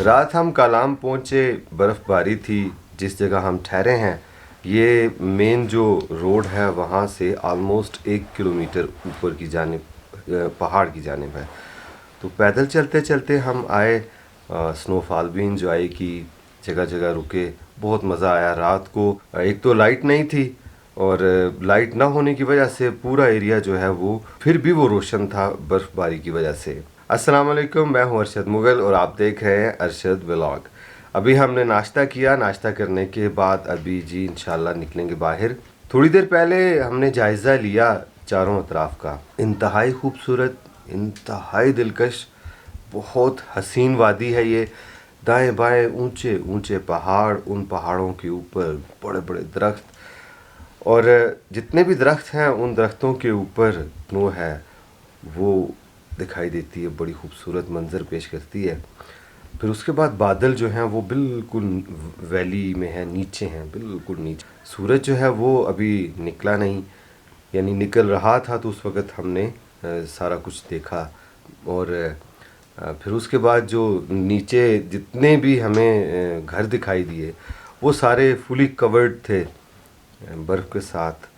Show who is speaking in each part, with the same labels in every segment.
Speaker 1: रात हम कालाम पहुँचे, बर्फ़बारी थी। जिस जगह हम ठहरे हैं ये मेन जो रोड है वहाँ से आलमोस्ट 1 किलोमीटर ऊपर की जानिब पहाड़ की जानिब है। तो पैदल चलते चलते हम आए, स्नोफॉल भी इंजॉय की, जगह जगह रुके, बहुत मज़ा आया। रात को एक तो लाइट नहीं थी और लाइट ना होने की वजह से पूरा एरिया जो है वो फिर भी वो रोशन था बर्फ़बारी की वजह से। अस्सलाम वालेकुम, मैं हूं अरशद मुगल और आप देख रहे हैं अरशद व्लॉग। अभी हमने नाश्ता किया, नाश्ता करने के बाद अभी जी इंशाल्लाह निकलेंगे बाहर। थोड़ी देर पहले हमने जायज़ा लिया चारों अतराफ़ का। इंतहाई खूबसूरत, इंतहाई दिलकश, बहुत हसीन वादी है ये। दाएं बाएं ऊंचे ऊंचे पहाड़, उन पहाड़ों के ऊपर बड़े बड़े दरख्त, और जितने भी दरख्त हैं उन दरख्तों के ऊपर स्नो है वो दिखाई देती है, बड़ी खूबसूरत मंज़र पेश करती है। फिर उसके बाद बादल जो हैं वो बिल्कुल वैली में हैं, नीचे हैं, बिल्कुल नीचे। सूरज जो है वो अभी निकला नहीं, यानी निकल रहा था तो उस वक़्त हमने सारा कुछ देखा। और फिर उसके बाद जो नीचे जितने भी हमें घर दिखाई दिए वो सारे फुली कवर्ड थे बर्फ़ के साथ।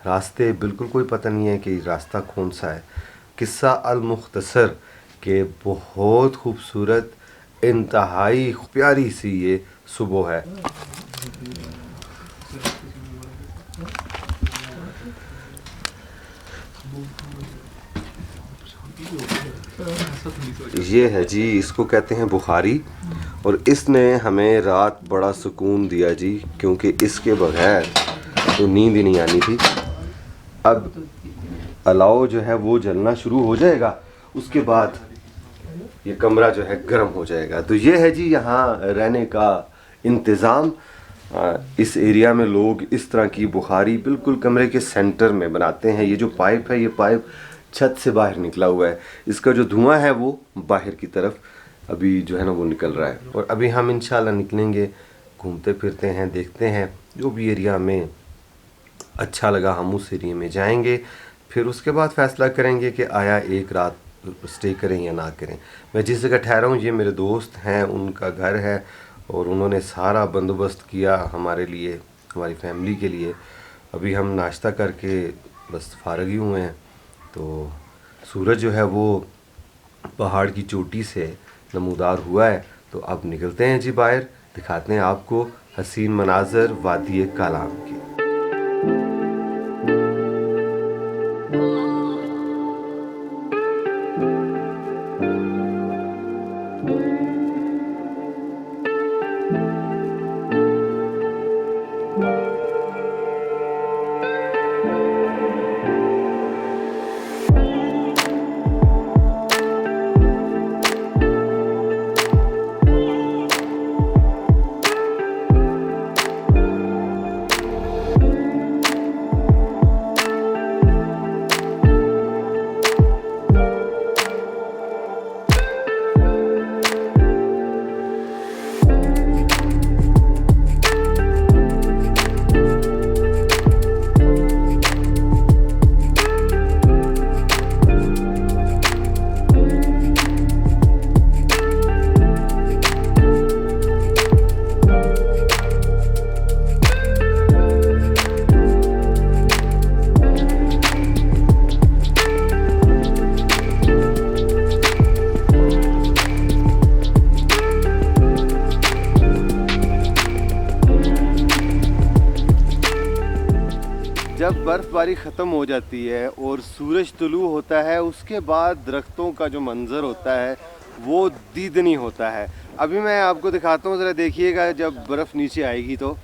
Speaker 1: रास्ते बिल्कुल कोई पता नहीं है कि रास्ता कौन सा है। किस्सा अल मुख्तसर के बहुत खूबसूरत, इंतहाई प्यारी सी ये सुबह है। ये है जी, इसको कहते हैं बुखारी, और इसने हमें रात बड़ा सुकून दिया जी, क्योंकि इसके बगैर तो नींद ही नहीं आनी थी। अब अलाव जो है वो जलना शुरू हो जाएगा, उसके बाद ये कमरा जो है गर्म हो जाएगा। तो ये है जी यहाँ रहने का इंतज़ाम। इस एरिया में लोग इस तरह की बुखारी बिल्कुल कमरे के सेंटर में बनाते हैं। ये जो पाइप है, ये पाइप छत से बाहर निकला हुआ है, इसका जो धुआं है वो बाहर की तरफ अभी जो है ना वो निकल रहा है। और अभी हम इंशाल्लाह निकलेंगे, घूमते फिरते हैं, देखते हैं जो भी एरिया में अच्छा लगा हम उस एरिया में जाएंगे। फिर उसके बाद फ़ैसला करेंगे कि आया एक रात स्टे करें या ना करें। मैं जिस जगह ठहरा हूँ ये मेरे दोस्त हैं, उनका घर है और उन्होंने सारा बंदोबस्त किया हमारे लिए, हमारी फैमिली के लिए। अभी हम नाश्ता करके बस फारग ही हुए हैं। तो सूरज जो है वो पहाड़ की चोटी से नमूदार हुआ है। तो अब निकलते हैं जी बाहर, दिखाते हैं आपको हसीन मनाज़र वादी कालाम की। जब बर्फ़बारी ख़त्म हो जाती है और सूरज तुलू होता है, उसके बाद दरख्तों का जो मंज़र होता है वो दीदनी होता है। अभी मैं आपको दिखाता हूँ, ज़रा देखिएगा जब बर्फ़ नीचे आएगी तो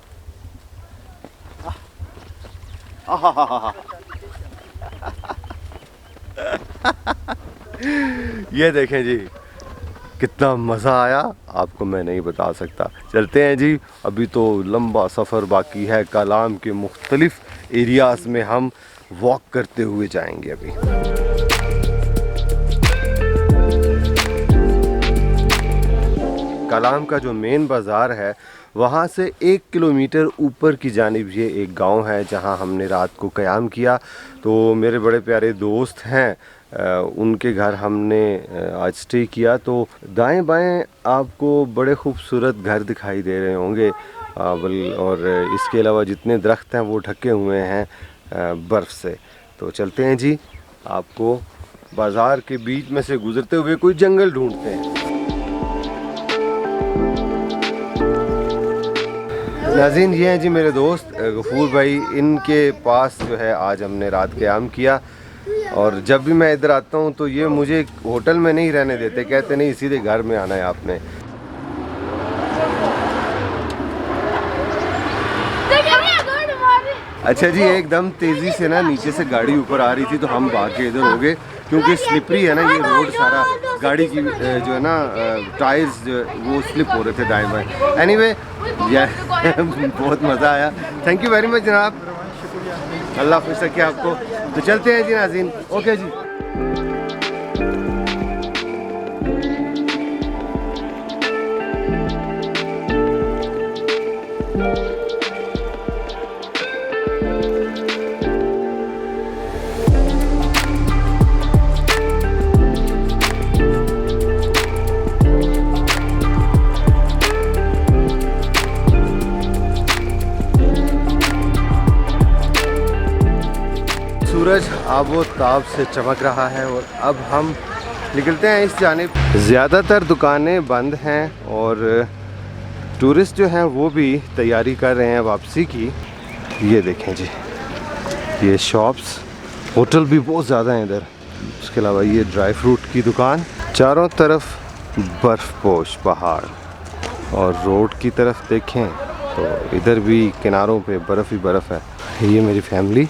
Speaker 1: ये देखें जी, कितना मज़ा आया आपको मैं नहीं बता सकता। चलते हैं जी, अभी तो लंबा सफ़र बाकी है। कालाम के मुख्तलिफ़ एरियाज़ में हम वॉक करते हुए जाएंगे। अभी कालाम का जो मेन बाज़ार है वहाँ से 1 किलोमीटर ऊपर की जानिब ये एक गांव है जहाँ हमने रात को क़याम किया। तो मेरे बड़े प्यारे दोस्त हैं, उनके घर हमने आज स्टे किया। तो दाएं बाएं आपको बड़े खूबसूरत घर दिखाई दे रहे होंगे, और इसके अलावा जितने दरख्त हैं वो ढके हुए हैं बर्फ़ से। तो चलते हैं जी, आपको बाज़ार के बीच में से गुज़रते हुए कोई जंगल ढूंढते हैं। नाज़रीन, ये हैं जी मेरे दोस्त गफूर भाई, इनके पास जो है आज हमने रात क़याम किया। और जब भी मैं इधर आता हूँ तो ये मुझे होटल में नहीं रहने देते, कहते नहीं सीधे घर में आना है आपने। अच्छा जी, एकदम तेज़ी से ना नीचे से गाड़ी ऊपर आ रही थी तो हम भाग के इधर हो गए, क्योंकि स्लिपरी है ना ये रोड, सारा गाड़ी की जो है ना टायर्स जो वो स्लिप हो रहे थे दाएं बाएं। एनीवे बहुत मज़ा आया, थैंक यू वेरी मच जनाब, अल्लाह खुश रखे आपको। तो चलते हैं जी नाज़रीन, ओके जी। सूरज आबो ताब से चमक रहा है और अब हम निकलते हैं इस जानिब। ज़्यादातर दुकानें बंद हैं और टूरिस्ट जो हैं वो भी तैयारी कर रहे हैं वापसी की। ये देखें जी, ये शॉप्स, होटल भी बहुत ज़्यादा हैं इधर। उसके अलावा ये ड्राई फ्रूट की दुकान, चारों तरफ बर्फ़पोश पहाड़, और रोड की तरफ देखें तो इधर भी किनारों पे बर्फ़ ही बर्फ़ है। ये मेरी फैमिली,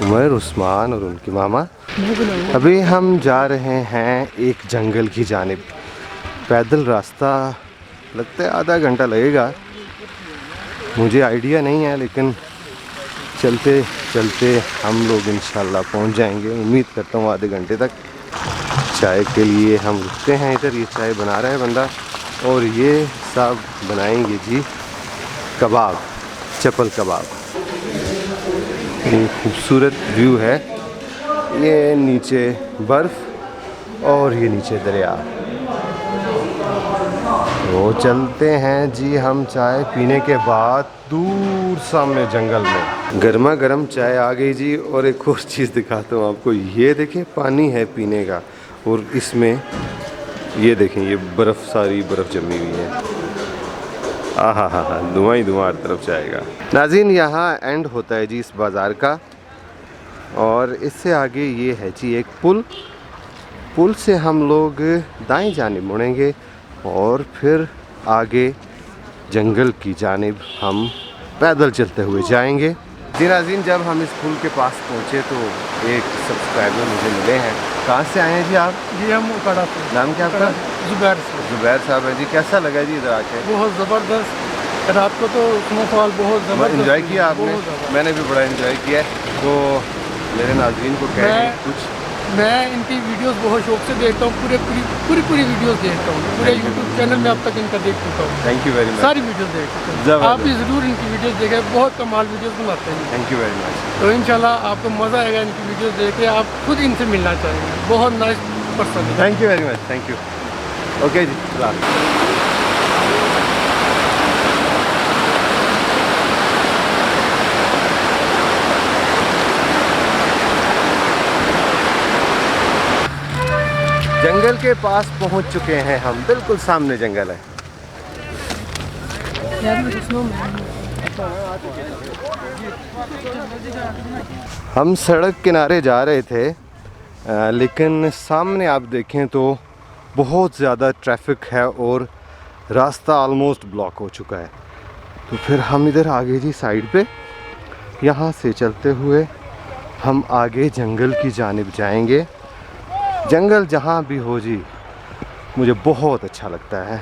Speaker 1: उमर, उस्मान और उनकी मामा। अभी हम जा रहे हैं एक जंगल की जानिब। पैदल रास्ता लगता है आधा घंटा लगेगा, मुझे आइडिया नहीं है, लेकिन चलते चलते हम लोग इंशाल्लाह पहुंच जाएंगे। उम्मीद करता हूँ आधे घंटे तक। चाय के लिए हम रुकते हैं इधर, ये चाय बना रहा है बंदा, और ये सब बनाएंगे जी कबाब, चपल कबाब। ये खूबसूरत व्यू है, ये नीचे बर्फ़ और ये नीचे दरिया। तो चलते हैं जी हम चाय पीने के बाद दूर सामने जंगल में। गर्मा गर्म चाय आ गई जी। और एक और चीज़ दिखाता हूँ आपको, ये देखें पानी है पीने का, और इसमें ये देखें ये बर्फ़, सारी बर्फ़ जमी हुई है। हाँ, धुआं ही धुआं हर तरफ जाएगा। नाज़रीन, यहाँ एंड होता है जी इस बाज़ार का, और इससे आगे ये है जी एक पुल से हम लोग दाएं जानिब मुड़ेंगे और फिर आगे जंगल की जानिब हम पैदल चलते हुए जाएंगे। जी नाज़रीन, जब हम इस पुल के पास पहुँचे तो एक सब्सक्राइबर मुझे मिले हैं। कहाँ से आए हैं जी आप?
Speaker 2: जी हम उकाड़ा से।
Speaker 1: नाम क्या आपका?
Speaker 2: जुबैर
Speaker 1: साहब है जी। कैसा लगा जी इधर आके?
Speaker 2: बहुत ज़बरदस्त। रात को तो स्नोफॉल बहुत ज़बरदस्त
Speaker 1: एंजॉय किया आपने? मैंने भी बड़ा एंजॉय किया। तो मेरे नाज़रीन को कह कुछ।
Speaker 2: मैं इनकी वीडियोस बहुत शौक से देखता हूँ, पूरी वीडियोस देखता हूँ, पूरे यूट्यूब चैनल में अब तक इनका देख चुका हूँ।
Speaker 1: Thank you very much.
Speaker 2: सारी वीडियोस देखता हूँ, आप भी ज़रूर इनकी वीडियोस देखें, बहुत कमाल वीडियोस बनाते हैं।
Speaker 1: Thank you very much.
Speaker 2: तो इंशाल्लाह आपको मज़ा आएगा इनकी वीडियोस देख के, आप खुद इनसे मिलना चाहेंगे। बहुत नाइस पर्सन है।
Speaker 1: Thank you very much, thank you. Okay जी, जंगल के पास पहुंच चुके हैं हम, बिल्कुल सामने जंगल है। हम सड़क किनारे जा रहे थे, लेकिन सामने आप देखें तो बहुत ज़्यादा ट्रैफिक है और रास्ता ऑलमोस्ट ब्लॉक हो चुका है। तो फिर हम इधर आगे जी साइड पे, यहाँ से चलते हुए हम आगे जंगल की जानिब जाएंगे। जंगल जहाँ भी हो जी, मुझे बहुत अच्छा लगता है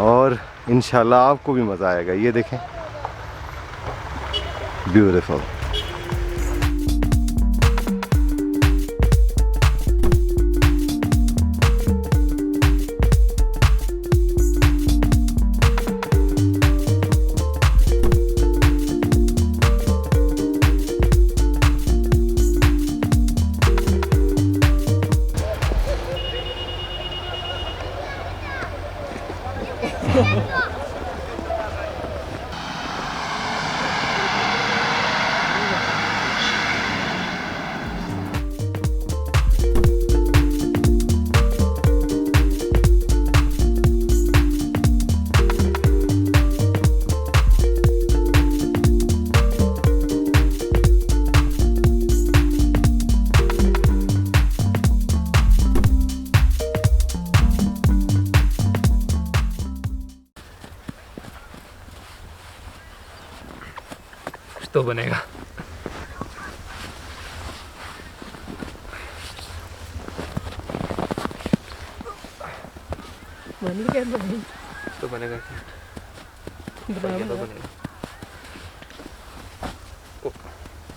Speaker 1: और इंशाल्लाह आपको भी मज़ा आएगा। ये देखें, ब्यूटीफुल।
Speaker 3: तो बनेगा। तो बनेगा तो बनेगा।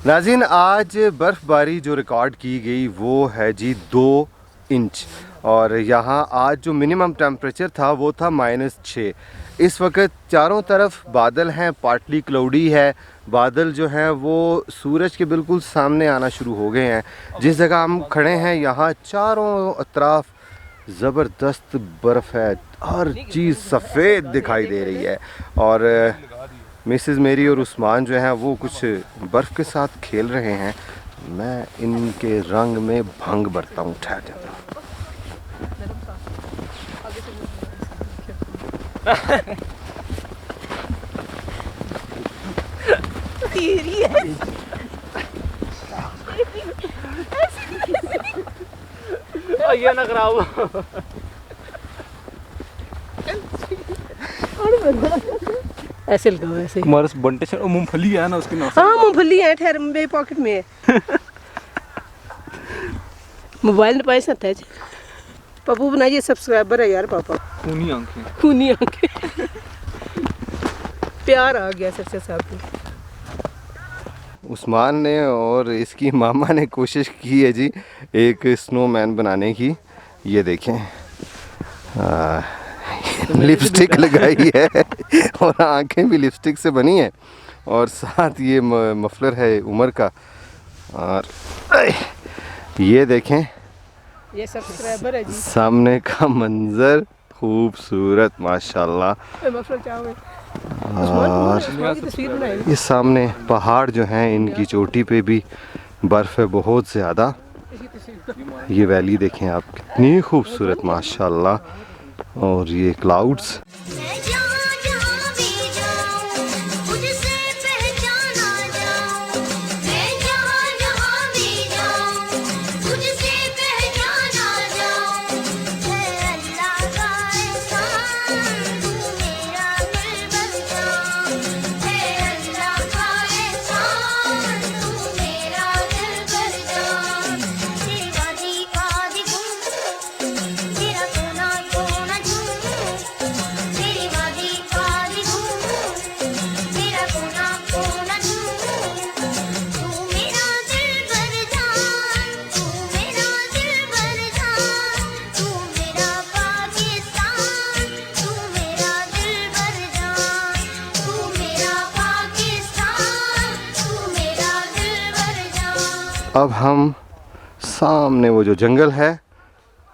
Speaker 1: नाज़रीन, आज बर्फ़बारी जो रिकॉर्ड की गई वो है जी 2 इंच, और यहाँ आज जो मिनिमम टेम्परेचर था वो था -6। इस वक्त चारों तरफ बादल हैं, पार्टली क्लाउडी है। बादल जो हैं वो सूरज के बिल्कुल सामने आना शुरू हो गए हैं। जिस जगह हम खड़े हैं यहाँ चारों अतराफ ज़बरदस्त बर्फ़ है, हर चीज़ सफ़ेद दिखाई दे रही है। और मिसेस मेरी और उस्मान जो हैं वो कुछ बर्फ़ के साथ खेल रहे हैं। मैं इनके रंग में भंग भरता हूँ। ठहर जाता हूँ।
Speaker 3: ये ना खराब
Speaker 4: ऐसे लगाओ ऐसे।
Speaker 3: हमारे बंटे से मूंगफली है ना, उसकी नाम।
Speaker 4: हाँ मूंगफली है, ठहर मेरे पॉकेट में है। मोबाइल में पैसा था। पप्पू बनाइए, सब्सक्राइबर है यार पापा।
Speaker 3: खूनी आंखें,
Speaker 4: खूनी आंखें। प्यार आ गया सबसे साथ।
Speaker 1: उस्मान ने और इसकी मामा ने कोशिश की है जी एक स्नोमैन बनाने की। ये देखें, लिपस्टिक लगाई है और आंखें भी लिपस्टिक से बनी है, और साथ ये मफलर है उमर का। और ये देखें,
Speaker 4: ये सब्सक्राइबर है जी।
Speaker 1: सामने का मंजर खूबसूरत माशाल्लाह। और ये सामने पहाड़ जो हैं इनकी चोटी पे भी बर्फ़ है बहुत ज़्यादा। ये वैली देखें आप, कितनी खूबसूरत माशाल्लाह। और ये क्लाउड्स। अब हम सामने वो जो जंगल है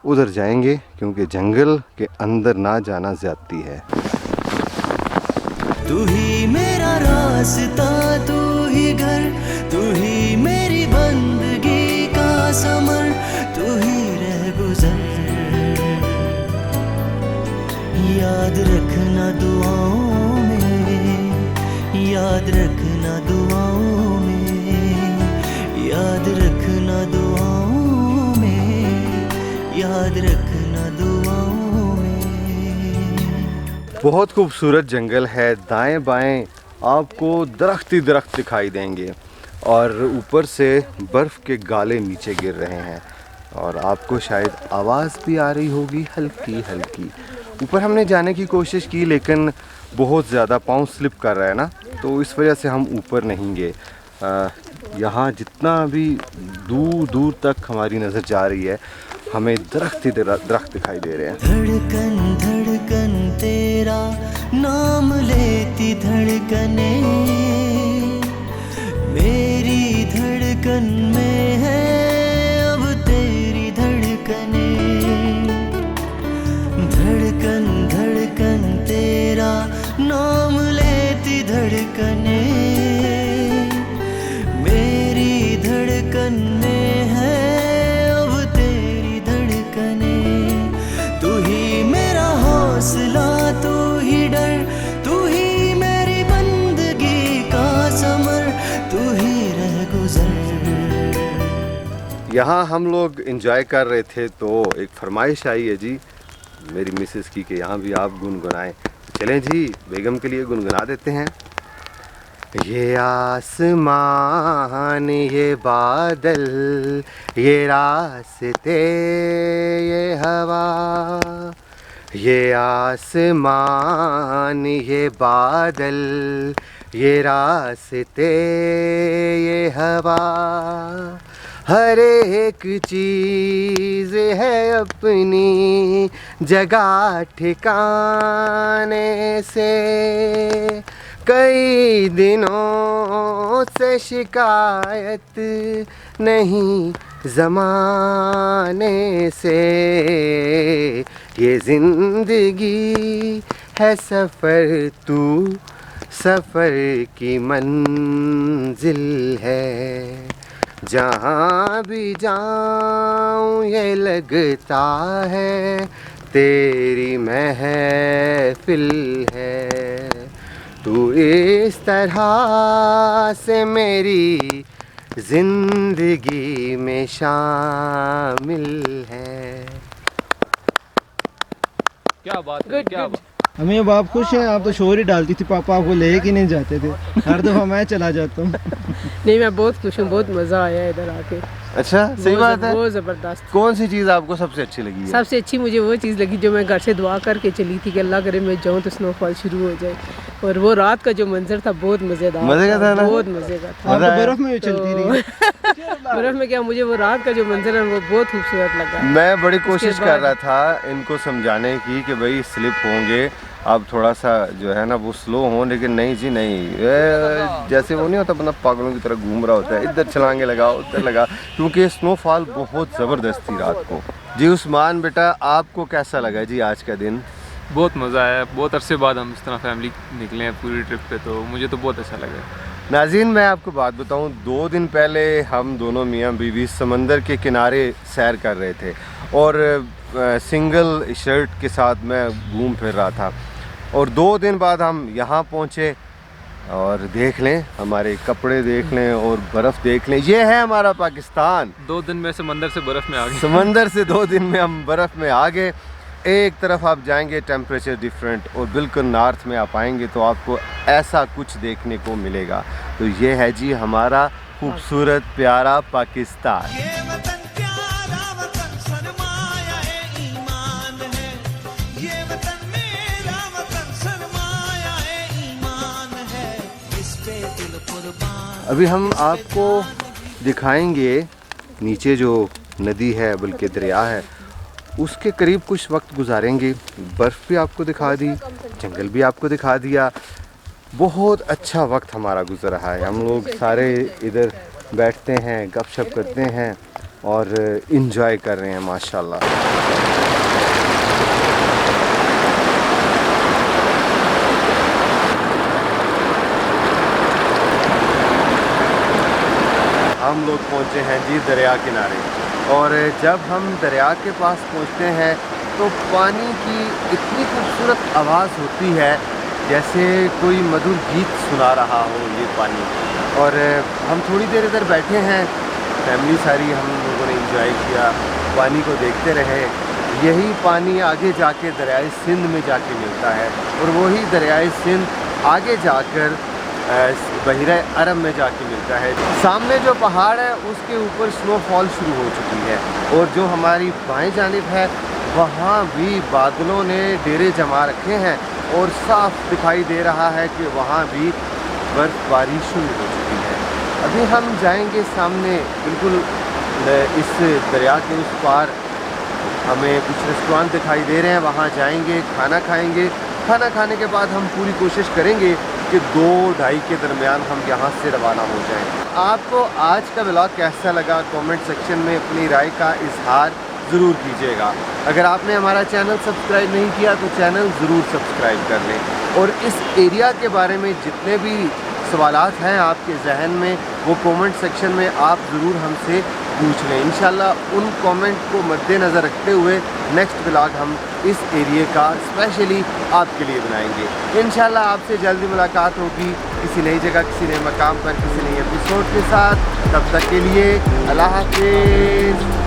Speaker 1: उधर जाएंगे, क्योंकि जंगल के अंदर ना जाना ज़्यादती है।
Speaker 5: तू ही मेरा रास्ता, तू ही घर, तू ही मेरी बंदगी का समर, तू ही रह गुजर। याद रखना दुआओं में, याद रखना दुआओं में, याद रखना दुआओं में, याद रखना दुआओं में।
Speaker 1: बहुत खूबसूरत जंगल है। दाएं बाएं आपको दरख्त ही दरख्त दिखाई देंगे, और ऊपर से बर्फ़ के गाले नीचे गिर रहे हैं, और आपको शायद आवाज़ भी आ रही होगी हल्की हल्की। ऊपर हमने जाने की कोशिश की लेकिन बहुत ज़्यादा पाँव स्लिप कर रहा है ना, तो इस वजह से हम ऊपर नहीं गए। यहाँ जितना भी दूर दूर तक हमारी नज़र जा रही है हमें दरख्त ही दरख्त दिखाई दे रहे हैं।
Speaker 5: धड़कन धड़कन तेरा नाम लेती धड़कने, मेरी धड़कन में है अब तेरी धड़कने। धड़कन धड़कन तेरा नाम लेती धड़कने, मेरी धड़कन में है अब तेरी धड़कने। तू ही मेरा हौसला, तू ही डर, तू ही मेरी बंदगी का समर, तू ही रह गुजर।
Speaker 1: यहाँ हम लोग एंजॉय कर रहे थे तो एक फरमाइश आई है जी मेरी मिसेस की कि यहाँ भी आप गुनगुनाएं। चलें जी, बेगम के लिए गुनगुना देते हैं। ये आसमान, ये बादल, ये रास्ते, ये हवा, ये आसमान, ये बादल, ये रास्ते, ये हवा, हर एक चीज़ है अपनी जगह ठिकाने से। कई दिनों से शिकायत नहीं ज़माने से। ये ज़िंदगी है सफ़र, तू सफ़र की मंजिल है। जहाँ भी जाऊँ ये लगता है तेरी महफिल है। तू इस तरह से मेरी ज़िंदगी में शामिल है।
Speaker 3: क्या बात है, क्या बात।
Speaker 6: हमें अब आप खुश हैं? आप तो शोर ही डालती थी, पापा आपको ले ही नहीं जाते थे, हर दफ़ा मैं चला जाता हूँ।
Speaker 4: नहीं, मैं बहुत खुश हूँ, बहुत मज़ा आया इधर आके।
Speaker 1: अच्छा, सही बात है।
Speaker 4: बहुत ज़बरदस्त।
Speaker 1: कौन सी चीज़ आपको सबसे अच्छी लगी है?
Speaker 4: सबसे अच्छी मुझे वो चीज़ लगी जो मैं घर से दुआ करके चली थी कि अल्लाह करे मैं जाऊँ तो स्नोफॉल शुरू हो जाए। और वो रात का जो मंजर था बहुत मज़ेदार,
Speaker 1: मज़े का था ना?
Speaker 4: बहुत मज़े का था।
Speaker 6: आप तो बर्फ़ में भी चलती रही।
Speaker 4: बर्फ़ में क्या, मुझे वो रात का जो मंजर है वो बहुत खूबसूरत लगा।
Speaker 1: मैं बड़ी कोशिश कर रहा था इनको समझाने की कि भाई स्लिप होंगे, अब थोड़ा सा जो है ना वो स्लो हो, लेकिन नहीं जी नहीं। जैसे वो नहीं होता बंदा पागलों की तरह घूम रहा होता है, इधर छलांगे लगा उधर लगा, क्योंकि स्नोफॉल बहुत ज़बरदस्त थी रात को। जी उस्मान बेटा, आपको कैसा लगा जी आज का दिन?
Speaker 3: बहुत मज़ा आया, बहुत अरसे बाद हम इस तरह फैमिली निकले हैं पूरी ट्रिप पे, तो मुझे तो बहुत अच्छा लगा।
Speaker 1: नाज़रीन, मैं आपको बात बताऊं, 2 दिन पहले हम दोनों मियाँ बीवी समंदर के किनारे सैर कर रहे थे और सिंगल शर्ट के साथ मैं घूम फिर रहा था। और 2 दिन बाद हम यहाँ पहुँचे और देख लें, हमारे कपड़े देख लें और बर्फ़ देख लें, ये है हमारा पाकिस्तान।
Speaker 3: 2 दिन में समंदर से बर्फ़ में आ गए।
Speaker 1: समंदर से 2 दिन में हम बर्फ़ में आ गए। एक तरफ आप जाएंगे टेम्परेचर डिफरेंट, और बिल्कुल नॉर्थ में आप आएंगे तो आपको ऐसा कुछ देखने को मिलेगा। तो ये है जी हमारा खूबसूरत प्यारा पाकिस्तान।
Speaker 5: ये वतन प्यारा वतन सरमाया है, ईमान है। ये वतन मेरा वतन सरमाया है, ईमान है। इस पे दिल कुर्बान।
Speaker 1: अभी हम आपको दिखाएंगे नीचे जो नदी है, बल्कि दरिया है, उसके करीब कुछ वक्त गुजारेंगे। बर्फ़ भी आपको दिखा दी, जंगल भी आपको दिखा दिया। बहुत अच्छा वक्त हमारा गुजर रहा है। हम लोग सारे इधर बैठते हैं, गपशप करते हैं और इन्जॉय कर रहे हैं माशाल्लाह। हम लोग पहुँचे हैं जी दरिया किनारे, और जब हम दरिया के पास पहुँचते हैं तो पानी की इतनी खूबसूरत आवाज़ होती है जैसे कोई मधुर गीत सुना रहा हो ये पानी। और हम थोड़ी देर इधर बैठे हैं, फैमिली सारी हम लोगों ने एंजॉय किया, पानी को देखते रहे। यही पानी आगे जाके दरियाए सिंध में जाके मिलता है, और वही दरियाए सिंध आगे जाकर बहिरा अरब में जाके मिलता है। सामने जो पहाड़ है उसके ऊपर स्नोफॉल शुरू हो चुकी है, और जो हमारी बाएं जानिब है वहाँ भी बादलों ने डेरे जमा रखे हैं और साफ दिखाई दे रहा है कि वहाँ भी बर्फ़बारी शुरू हो चुकी है। अभी हम जाएंगे सामने, बिल्कुल इस दरिया के उस पार हमें कुछ रेस्टोरेंट दिखाई दे रहे हैं, वहाँ जाएंगे, खाना खाएंगे। खाना खाने के बाद हम पूरी कोशिश करेंगे कि 2-2:30 के दरमियान हम यहाँ से रवाना हो जाएं। आपको आज का व्लॉग कैसा लगा कमेंट सेक्शन में अपनी राय का इजहार ज़रूर कीजिएगा। अगर आपने हमारा चैनल सब्सक्राइब नहीं किया तो चैनल ज़रूर सब्सक्राइब कर लें, और इस एरिया के बारे में जितने भी सवालात हैं आपके जहन में वो कमेंट सेक्शन में आप ज़रूर हमसे पूछ लें। इंशाल्लाह उन कमेंट को मद्देनज़र रखते हुए नेक्स्ट व्लॉग हम इस एरिया का स्पेशली आपके लिए बनाएंगे। इंशाल्लाह आपसे जल्दी मुलाकात होगी किसी नई जगह, किसी नए मकाम पर, किसी नए एपिसोड के साथ। तब तक के लिए अल्लाह हाफ़िज़।